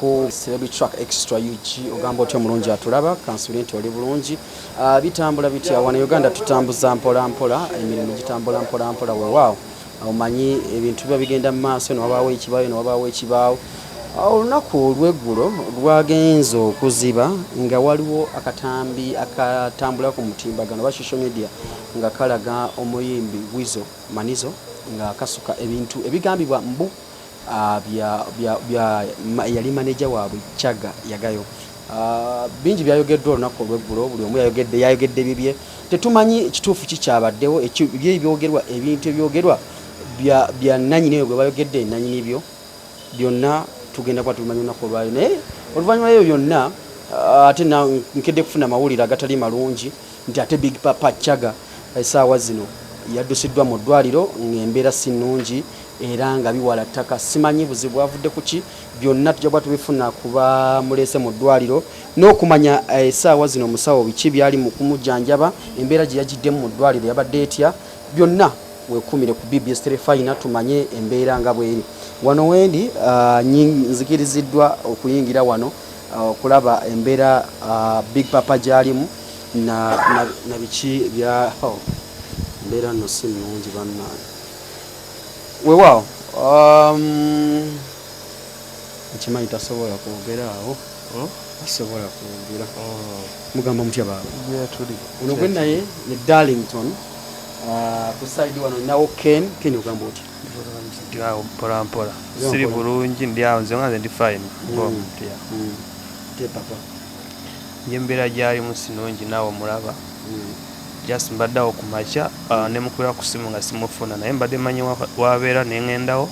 ko Celebrity Track Extra UG ogamba otyo mulungi atulaba kansulenti oli bulungi bitambula bitya wano Uganda tutambuza mpola mpola emirimu gitambula mpola mpola weewaawo omanyi ebintu biba bigenda mu maaso no wabaawo ekibaawo olunaku olw'eggulo lwagenze okuziba nga waliwo akatambi akatambula ku mutimbagano ba social media nga kalaga omuyimbi Wizo Manizo nga kasuka ebintu ebigambibwa mbu yali maneja waabwe Chaga Yagayo bingi byayogeddwa olunaku olw'eggulo buli omu yayogedde bibye tetumanyi ekituufu kikyabaddewo ebyogerwa ebintu ebyogerwa bya nannyini eyo gwe bayogedde nannyini byo byonna tugenda kuba tubimanyi olunaku olwayo naye oluvannyuma eyo byonna ate nkedde kufuna amawulire agatali malungi nti ate Big Papa Chaga essaawa zino yaddusiddwa mu ddwaliro ng'embeera si nnungi era nga biwala ttaka simanyi buzibu bwavudde ku ki byonna tujja kuba tubifuna kuba muleese mu ddwaliro n'okumanya essaawa zino omusawo biki byali mu kumujjanjaba embeera gye yagiddemu mu ddwaliro yabadde etya byonna weekumire ku BBS Telefayina tumanye embeera nga bweri wano wendi nzikiriziddwa okuyingira wano okulaba embeera Big Papa gyalimu na biki bya embeera nno si nnungi bannange weewaawo ekimanyi tasobola kwogera awo tasobola kwogera mugamba mutya baaba ono gwe naye ne Darlington ku side wano nawo Ken ogamba otya ndiawo mpola siri bulungi ndiawo nze nga ndi fine papa embeera gyalimu sinungi naawe omulaba just mbaddeawo ku makya ne mukubira ku simu nga simufuna naye mbadde manyi wabeera nengendawo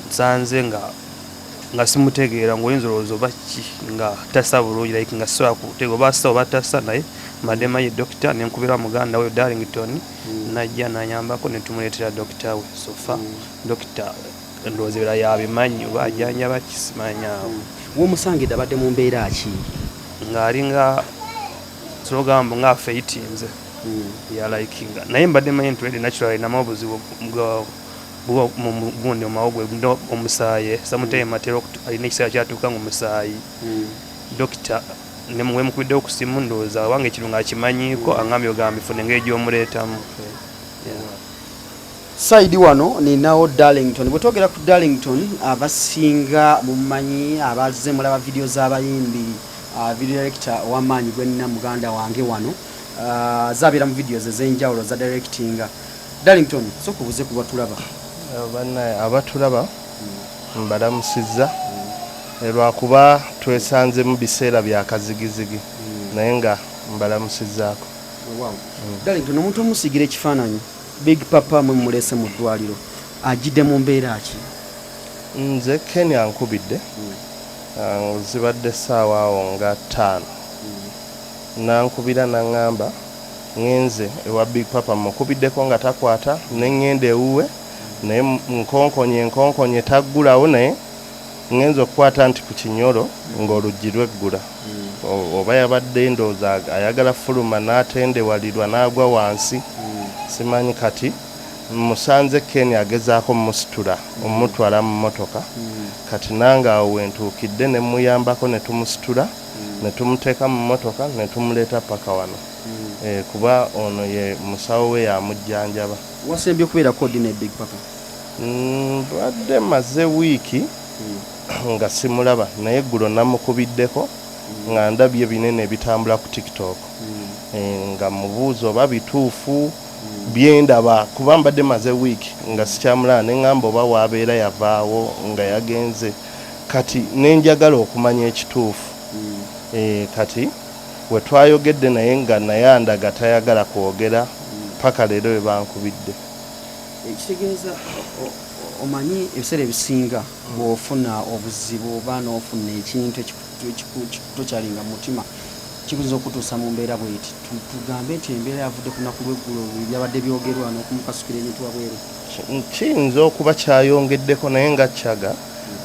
nsanze nga simutegeera ng'oyinza olowooza oba ki nga tassa bulungi like nga sisobola kutegeera oba assa oba tassa naye mbadde manyi dokita nenkubira muganda we Darlington najja nanyambako ne tumuleetera dokita we sofa dokita ndowooza ebira yabimanyi oba ajjanjaba kisimanyaawo w'omusangidde abadde mu mbeera ki ng'alinga slogambo nga feitinze ya likinga naye mbadde manyi nti wedi natural na obuzibu gundi omawogwe omusaayi samutaye matero alina ekiseera kyatuuka nga omusaayi dokita nemukubiddewo ku simu ndowooza wange ekirungo akimanyiiko angambye ogamba ifune engeri gy'omuleetamu saidi wano ninawo Darlington bwe twogera ku Darlington abasinga mumanyi abazze mulaba video z'abayimbi video director w'amaanyi gwe nina muganda wange wano zabeera mu videos ez'enjawulo za directinga Darlington sokubuze ku batulaba bannaye abatulaba mbalamusizza lwakuba twesanze mu biseera bya kazigizigi naye nga mbalamusizzaako Darlington omuntu omusigira ekifaananyi Big Papa mwe mulese mu ddwaliro agidde mu mbeera ki nze Ken ankubidde zibadde essaawa awo nga 5 nankubira naŋŋamba ngenze ewa Big Papa mukubiddeko nga takwata neŋŋenda ewuwe naye nkonkonye taggulawo naye ngenze okukwata nti ku kinyolo ng'oluggi lweggula oba yabadde ndowooza ayagala fuluma n'atendewalirwa n'agwa wansi simanyi kati musanze Ken agezaako musitula omutwala mu motoka kati nange awo wentuukidde ne muyambako ne tumusitula ne tumuteeka mu motoka ne tumuleeta paka wano kuba ono ye musawo we yamujjanjaba wasembye okubeera kodi ne Big Papa badde maze wiiki nga simulaba naye eggulo namukubiddeko nga ndabye binene bitambula ku TikTok nga mubuuza oba bituufu byendaba kuba mbadde maze wiiki nga sikyamulaba neŋŋamba oba waabeera yavaawo nga yagenze kati nenjagala okumanya ekituufu kati we twayogedde naye nga naye andaga tayagala kwogera paka leero we bankubidde ekitegeeza omanyi ebiseera ebisinga bw'ofuna obuzibu oba n'ofuna ekintu ekikutokyalinga mu mutima kikuza okutuusa mu mbeera bweti tugambe nti embeera yavudde ku lunaku lw'eggulo byabadde byogerwa n'okumukasukira ebintu wabweru kiyinza okuba kyayongeddeko naye nga Chaga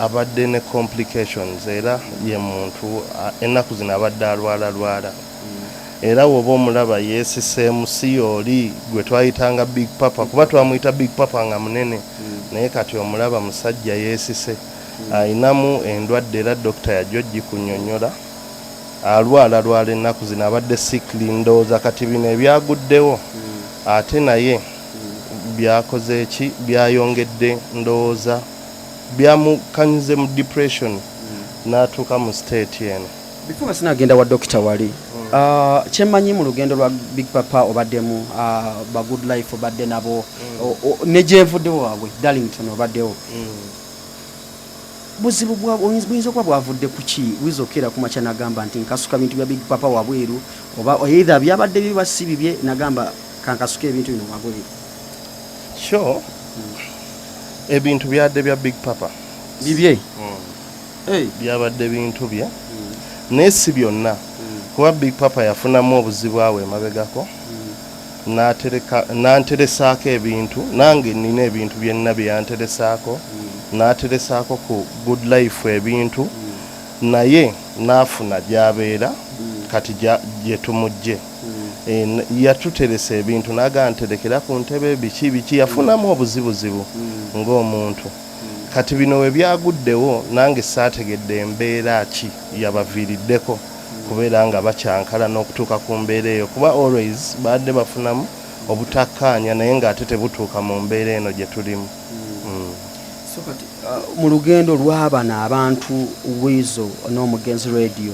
abadde ne complications era ye muntu ennaku zino abadde alwala era woba omulaba yeesiseemu si oli gwe twayitanga Big Papa kuba twamuyita Big Papa nga munene naye kati omulaba musajja yeesise ayinamu endwadde era dokita yajja ogikunyonnyola alwala ennaku zino abadde sikili ndowooza kati bino ebyaguddewo ate naye byakoze ki byayongedde ndowooza byamukanyuze mu depression n'atuuka mu state eno. before sinagenda wa dokita wali kyemmanyi mu lugendo lwa Big Papa obaddemu ba Good Life obadde nabo ne gyenvuddewo waabwe Darlington obaddewo buzibu buyinza okuba bwavudde ku ki buyinza okukera ku makya nagamba nti nkasuka bintu bya Big Papa wabweru oba either byabadde biba si bibye nagamba kankasuka ebintu bino wabweru sure ebintu byadde bya Big Papa bibye byabadde bintu bye naye si byonna kuba Big Papa yafunamu obuzibu awe emabegako n'anteresaako ebintu nange nina ebintu byenna bye yanteresaako n'ateresaako ku Good Life ebintu naye n'afuna gy'abeera kati gye tumugye yatuteresa ebintu naga nterekera ku ntebe biki yafunamu obuzibuzibu ng'omuntu kati bino we byaguddewo nange saategedde embeera ki yabaviiriddeko kubeera nga bakyankala n'okutuuka ku mbeera eyo kuba always badde bafunamu obutakkaanya naye ng'ate tebutuuka mu mbeera eno gye tulimu. So kati mu lugendo lw'abano abantu Weasel n'Omugenzi Radio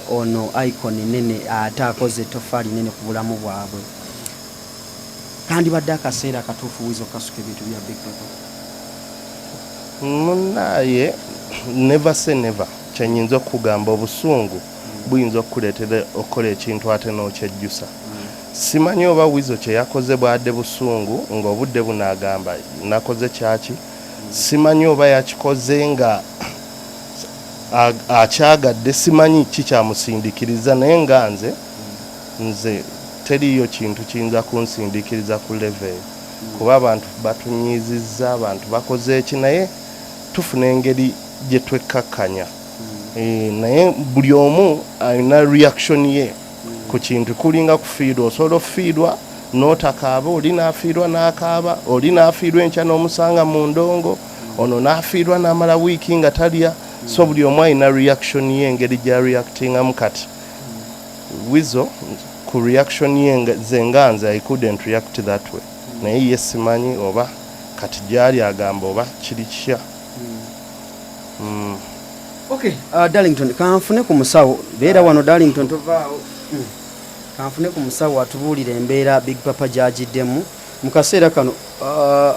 ono icon nene ate akoze ettofaali nene ku bulamu bwabwe kandi badde akaseera akatuufu Weasel kasuka ebintu bya Big Papa munaye never say never kyenyinza okugamba obusungu buyinza okukuleetera okukola ekintu ate n'okyejjusa simanyi oba Weasel kye yakoze bwadde busungu ng'obudde bunaagamba nakoze kyaki simanyi oba yakikoze nga akyagadde simanyi kikyamusindikiriza naye nga nze teriyo kintu kiyinza kunsindikiriza ku level kuba abantu batunyiizizza abantu bakoze eki naye tufuna engeri gye twekkakkanya naye buli omu alina reaction ye ku kintu kulinga kufiirwa osobola okufiirwa n'otakaaba oli n'afiirwa n'akaaba oli n'afiirwa enkya n'omusanga mu ndongo ono n'afiirwa n'amala wiiki nga talya so buli omu alina reaction ye engeri gya reactingamu kati Weasel ku reaction ye zenganze I couldn't react that way naye ye simanyi oba kati gyali agamba oba kiri kitya. Okay, Darlington kanfune ku musawo beera wano Darlington tovaawo kanfune ku musawo atubuulira embeera Big Papa gyagiddemu mu kaseera kano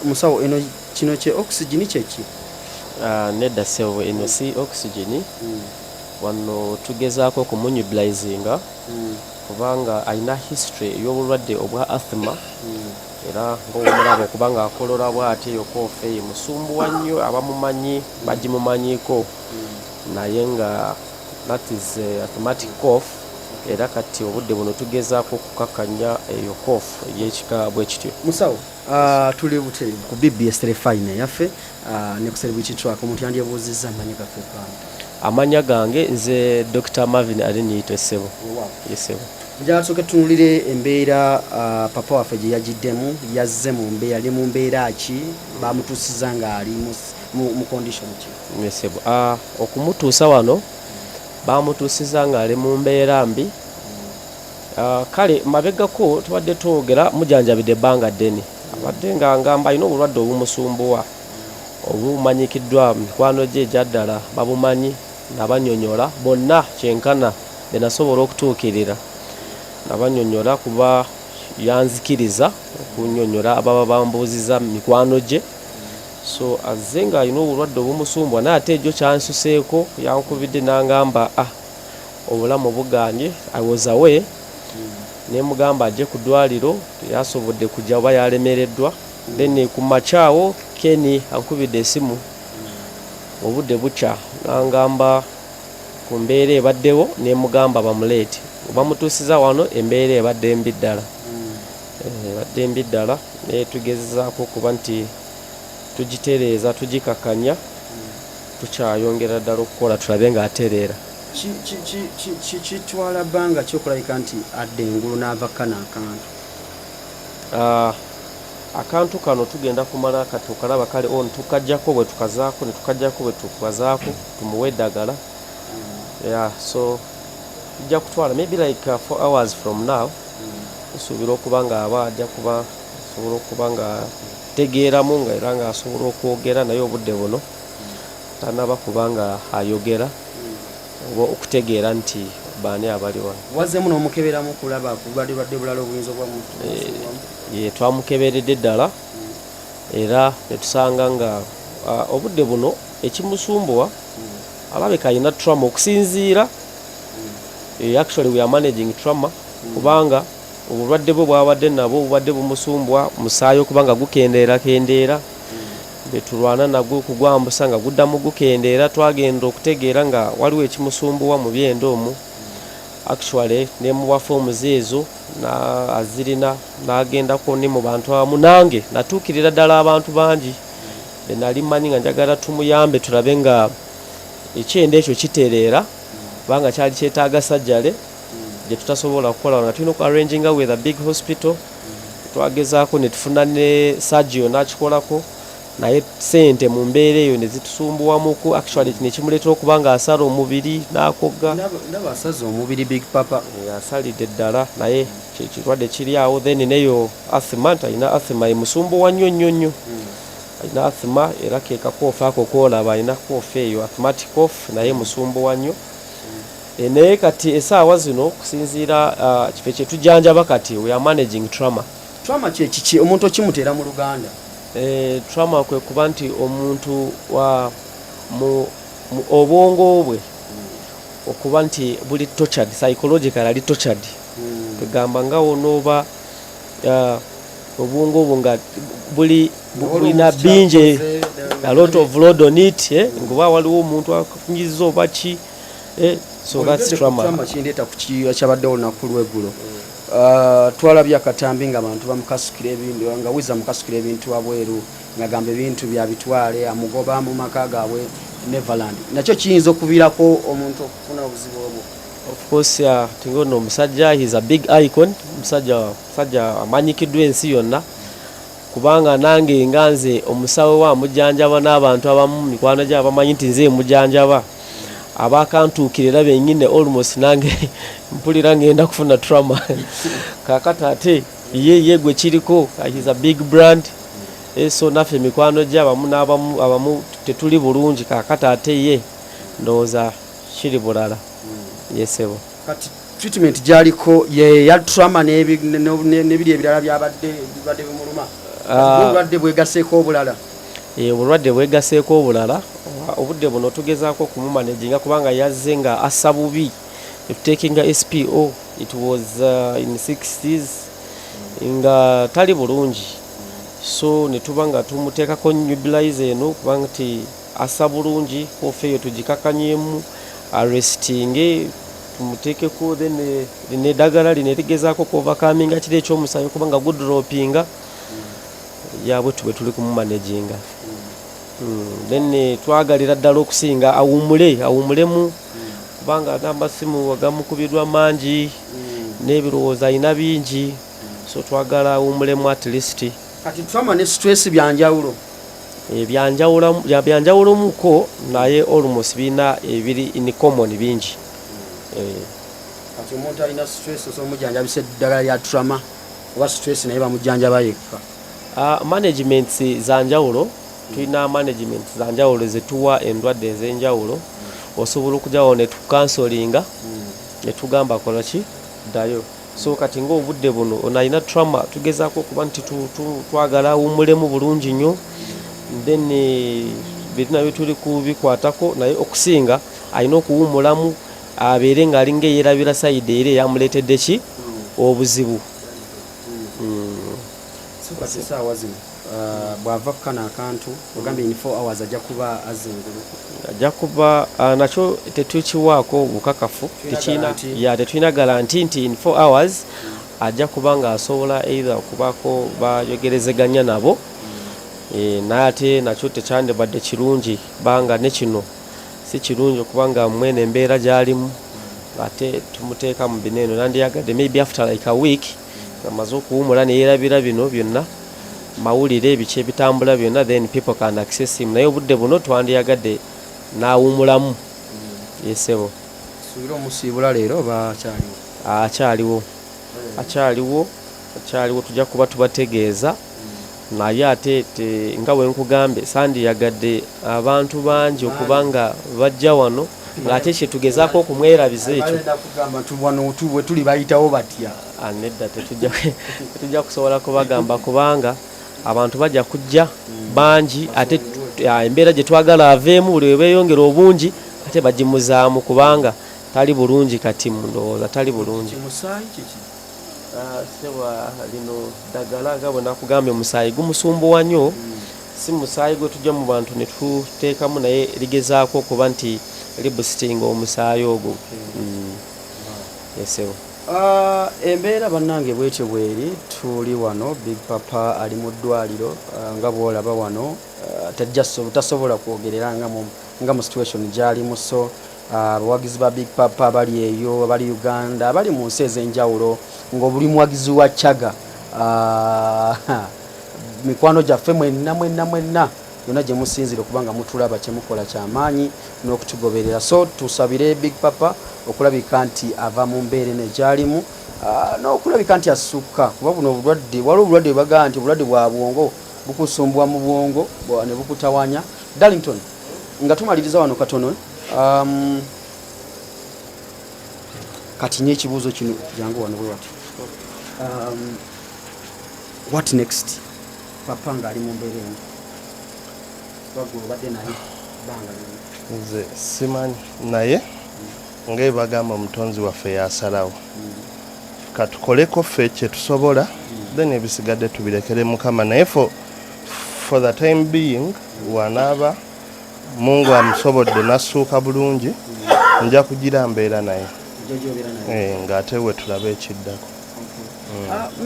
musawo eno kino kye oxygen kyeki nedda sewo eno si oxygen wano tugezaako okumunyubilizinga kubanga alina history ey'obulwadde obwa asthma era ng'omulaba okubanga akolola bw'ate yokoofe ye musumbuwa nnyo abamumanyi bagimumanyiko naye nga that is asthmatic cough era kati obudde buno tugezaako okukakkanya eyo cough ey'ekika bwe kityo. Musawo tuli butere ku BBS Telefine yaffe ne ku Celebrity Track omuntu yandyebuuzizza amanyi gaffe kandi amanya gange nze Dr. Marvin Alinito Sebo. Yesebo njala tusooke tunulire embeera papa waffe gye yagiddemu yazze mu mbeera ali mu mbeera ki bamutuusiza ng'ali mu condition ki? Yesebo okumutuusa wano bamutuusiza ng'ali mu mbeera mbi kale mabegako tubadde twogera mujanjabidde ebbanga ddene abadde nga ngamba alina obulwadde obumusumbuwa obumanyikiddwa mikwano gye egyaddala babumanyi nabanyonyola bonna kyenkana benasobola okutuukirira nabanyonyola kuba yanzikiriza okunyonyola ababa bambuuziza mikwano gye so azze nga alina obulwadde obumusumbwa naye ate egyo kyansuseeko yankubidde n'angamba obulamu buganye I was away nemugamba ajje ku ddwaliro yasobodde kujja oba yalemereddwa then ku makyawo Keni ankubidde esimu obudde bukya n'angamba ku mbeera ebaddewo nemugamba bamuleete bamutuusiza wano embeera ebadde mbi ddala ebadde mbi ddala naye tugezezaako okuba nti tugitereeza tugikakkanya tukyayongera ddala okukola tulabe ng'atereera. kitwala bbanga kyokulabika nti adde engulu n'ava kana akantu akantu kano tugenda kumala kati okalaba kale on tukajjako bwe tukazaako ne tukajjako bwe tukazaako tumuwe eddagala. Yeah, so tujja kutwala maybe like 4 hours from now. Tusuubira okuba nga aba ajja kuba asobola okuba nga tegeeramu nga era nga asobola okwogera naye obudde buno tanaba kuba nga ayogera oba okutegeera nti baani abali wano. Wazzemu n'omukeberamu kulaba ku bulwadde bulala obuyinza obwamu. Twamukeberedde ddala era ne tusanga nga obudde buno ekimusumbuwa alabika alina trauma okusinziira. Actually we are managing trauma kubanga obulwadde bwe bwabadde nabwo obulwadde bumusumbwa musaayi okuba nga gukendeera betulwana nagwo kugwambusa nga guddamu gukendeera. Twagenda okutegeera nga waliwo ekimusumbuwa mu byendo omwo. Actually ne muwa forms ezo azirina n'agendako ne mu bantu abamu nange natuukirira ddala abantu bangi nali mmanyi nga njagala tumuyambe tulabe nga ekyendo ekyo kitereera kubanga kyali kyetaaga sajjale gye tutasobola kukola nga tulina okuarranginga with a big hospital. Twagezaako ne tufuna ne surgeon n'akikolako naye sente mu mbeera eyo ne zitusumbuwamuku. Actually kino ekimuleetera okuba nga asala omubiri n'akogga. Ndaba asaze omubiri Big Papa. Asalidde ddala naye kirwadde kiri awo. Then neyo asthma, alina asthma emusumbuwa nnyo. Alina asthma era ke kakoofu ako koolaba alina koofu eyo asthmatic cough naye musumbuwa nnyo. Naye kati essaawa zino okusinziira kifo kye tujanjaba kati we are managing trauma. Trauma kiki omuntu okimuteera mu Luganda? Trauma kwe kuba nti omuntu mu obwongo bwe okuba nti buli tortured, psychological ali tortured. Tugamba nga onooba obwongo bwo nga bulina bingi, a lot of load on it, ngoba waliwo omuntu akunyiza oba ki. So that's trauma. Trauma kindeeta ku kiyiwa kyabaddewo olunaku lw'eggulo. Twalabye akatambi nga abantu bamukasukira ebintu nga wiza mukasukira ebintu wabweru ngagamba ebintu bya bitwale amugoba mu maka gaabwe Neverland. Nakyo kiyinza okuviirako omuntu okufuna obuzibu obwo. Of course tingono omusajja he is a big icon. Musajja amanyikiddwa ensi yonna kubanga nange nganze omusawo wa mujanjaba n'abantu abamu mikwano gye abamanyi nti nze mujanjaba abakantuukirira bennyine almost nange mpulira ngenda kufuna trauma. Kakata ate ye gwe kiriko he is a big brand. So naffe mikwano gye abamu tetuli bulungi. Kakata ate ye ndowooza kiri bulala. Yesebo kati treatment gyaliko ye ya trauma n'ebiri ebirala byabadde bimuluma. Obulwadde bwegaseeko obulala. Obulwadde bwegaseeko obulala. Obudde buno tugezaako kumumanaginga kubanga yazze nga assa bubi. Taking a SPO it was in 60s nga tali bulungi. So ne tuba nga tumuteekako nebulizer eno kubanga ti assa bulungi kofe eyo tugikakanyeemu arresting tumuteekeko then neddagala lino erigezaako kuovercominga kiri ekyomusaayi kubanga good droppinga yabwe tube tuli kumumanaginga. Then twagalira ddala okusinga awumulemu kubanga n'amasimu agamukubirwa mangi n'ebirowoozo alina bingi. So twagala awumulemu at least. Kati trauma ne stress byanjawulo. Byanjawulomuko naye almost bina ebiri in common bingi. Kati omuntu alina stress osomujjanjabisa eddagala lya trauma oba stress naye bamujjanjaba yekka. Management zanjawulo. Tulina management zanjawulo zetuwa endwadde ez'enjawulo. Osobola okujjawo ne tukansolinga ne tugamba kola ki ddayo. So kati ng'obudde buno ono alina trauma tugezaako okuba nti twagala awummulemu bulungi nnyo. Then birina bye tuli kubikwatako naye okusinga alina okuwummulamu abeere ng'alinga eyeerabira sayidi era eyamuleetedde ki obuzibu. Kati essaawa zino bw'ava kukana akantu ogambye in 4 hours ajja kuba azingulu. Ajja kuba nakyo tetukiwaako bukakafu. Tetulina garanti nti in 4 hours ajja kuba nga asobola either okubaako bayogerezeganya nabo. Naye ate nakyo tekyandibadde kirungi banga ne kino si kirungi okubanga mwene embeera gy'alimu ate tumuteeka mu bino eno nandiyagadde maybe after like a week amaze okuwumula ne yeerabira bino byonna. mawulire ebice ebitambula byonna then people can access him naye obudde buno twandiyagadde n'awumulamu yesebo suubira omusiibula leero oba akyaliwo akyaliwo tujja kuba tubategeeza naye ate nga bwe nkugambe sandiyagadde abantu bangi okubanga bajja wano ng'ate kye tugezaako okumwerabiza ekyo bwe tuli bayitawo batya nedda tetujja kusobola kubagamba kubanga abantu bajja kujja bangi ate embeera gye twagala aveemu buli we beeyongera obungi ate bagimuzaamu kubanga tali bulungi kati mundowooza tali bulungi sewa lino ddagala nga bwe nakugambye omusaayi gumusumbuwa nnyo si musaayi gwe tujja mu bantu ne tuteekamu naye ligezaako okuba nti libusitinga omusaayi ogwo yesewo embeera bannange bwetyo bweri tuli wano Big Papa ali mu ddwaliro nga bwolaba wano tasobola kwogerera nga mu situation gy'alimu so abawagizi ba Big Papa abali eyo abali Uganda abali mu nsi ez'enjawulo ng'obuli muwagizi wa Chaga mikwano gyaffe mwenna yonna gye musinzire okubanga mutulaba kyemukola kyamaanyi n'okutugoberera so tusabire Big Papa okulabika nti ava mu mbeera eno egyalimu n'okulabika nti asukka kuba buno obulwadde waliwo obulwadde bwebagaa nti obulwadde bwa bwongo bukusumbwa mu bwongo ne bukutawanya Darlington nga tumaliriza wano katono kati nye ekibuuzo kino jangu wano bwe wati what next Papa nga ali mu mbeera eno nze simanyi naye ng'ebagamba omutonzi waffe yasalawo katukoleko ffe kye tusobola then ebisigadde tubirekere Mukama naye for the time being wanaaba Mungu amusobodde nassuuka bulungi nja kugira mbeera naye ng'ate we tulaba ekiddako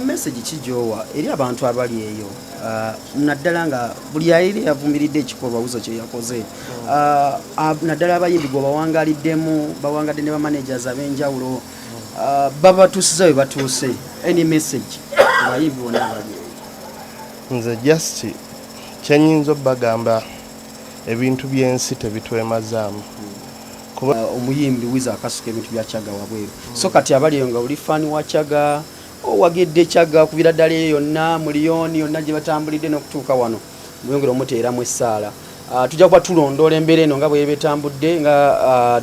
message kijowa eri abantu abali eyo naddala nga buli ayiri yavumiridde ekikolwa wuzo kye yakoze naddala abayimbi gwe bawangadde ne bamanagers ab'enjawulo babatuusiza we batuuse any message abayimbi bonna abali eyo nze just kyenyinza obbagamba ebintu by'ensi tebitwemazaamu omuyimbi wiza akasuka ebintu bya Chaga wabweru so kati abali eyo nga oli fani wa Chaga owagidde Chaga kubira ddala eyo yonna miliyoni yonna gye batambulidde n'okutuuka wano muyongera omuteeramu essaala tujja kuba tulondoola embeera eno nga bwe betambudde nga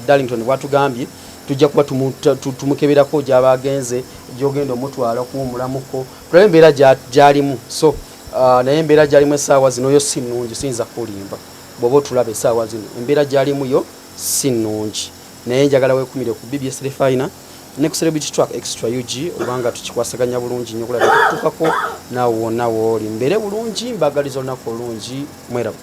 Darlington bwatugambye tujja kuba tumukeberako gy'aba agenze gy'ogenda omutwala okuwumulamuko tulabe embeera gy'alimu so naye embeera gy'alimu essaawa zino yo si nnungi siyinza kulimba bw'oba otulaba essaawa zino embeera gy'alimu yo si nnungi naye njagala weekumire ku BBS Refiner ne ku Celebrity Track Extra UG obanga tukikwasaganya bulungi nnyo kulaba tutukako naawe wonna wooli mbeere bulungi mbagaliza olunaku olungi mweraba